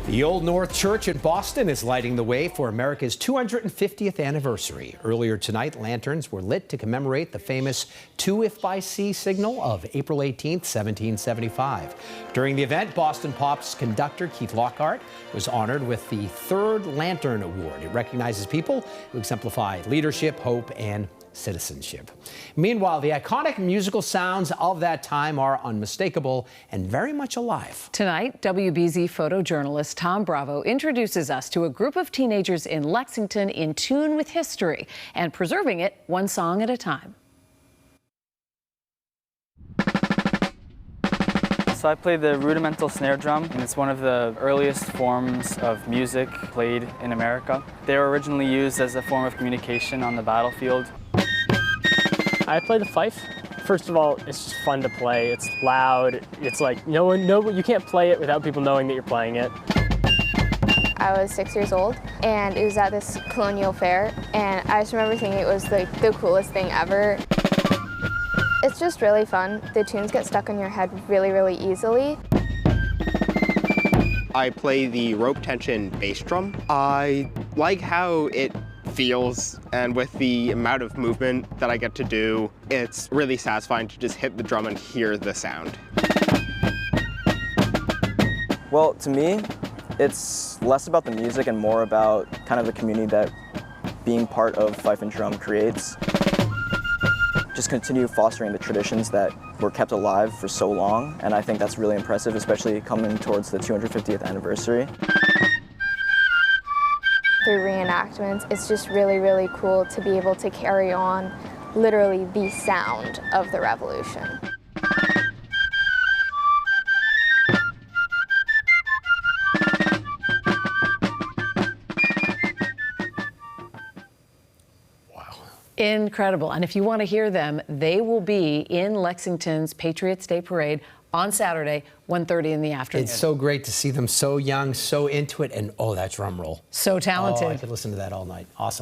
The Old North Church in Boston is lighting the way for America's 250th anniversary. Earlier tonight, lanterns were lit to commemorate the famous 2 if by sea signal of April 18, 1775. During the event, Boston Pop's conductor Keith Lockhart was honored with the 3rd Lantern Award. It recognizes people who exemplify leadership, hope, and citizenship. Meanwhile, the iconic musical sounds of that time are unmistakable and very much alive. Tonight, WBZ photojournalist Tom Bravo introduces us to a group of teenagers in Lexington in tune with history and preserving it one song at a time. So I play the rudimental snare drum, and it's one of the earliest forms of music played in America. They were originally used as a form of communication on the battlefield. I play the fife. First of all, it's just fun to play. It's loud. It's like you can't play it without people knowing that you're playing it. I was 6 years old, and it was at this colonial fair, and I just remember thinking it was like the coolest thing ever. It's just really fun. The tunes get stuck in your head really, really easily. I play the rope tension bass drum. I like how it feels, and with the amount of movement that I get to do, it's really satisfying to just hit the drum and hear the sound. Well, to me, it's less about the music and more about kind of the community that being part of Fife and Drum creates. Just continue fostering the traditions that were kept alive for so long, and I think that's really impressive, especially coming towards the 250th anniversary. Through reenactments, it's just really, really cool to be able to carry on literally the sound of the revolution. Incredible. And if you want to hear them, they will be in Lexington's Patriots Day Parade on Saturday, 1:30 in the afternoon. It's so great to see them so young, so into it, and oh, that drum roll. So talented. Oh, I could listen to that all night. Awesome.